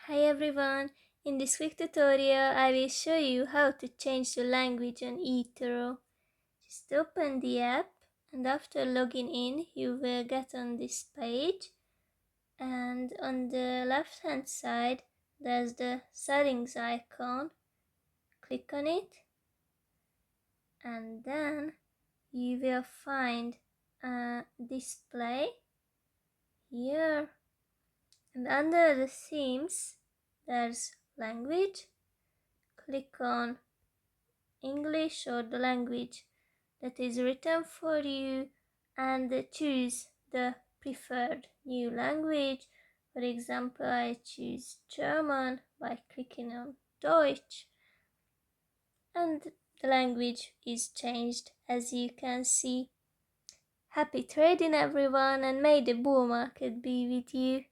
Hi everyone! In this quick tutorial I will show you how to change the language on eToro. Just open the app and after logging in you will get on this page, and on the left hand side there's the settings icon. Click on it and then you will find a display here, and under the themes there's language. Click on English or the language that is written for you and choose the preferred new language. For example, I choose German by clicking on Deutsch, and the language is changed as you can see. Happy trading everyone, and may the bull market be with you.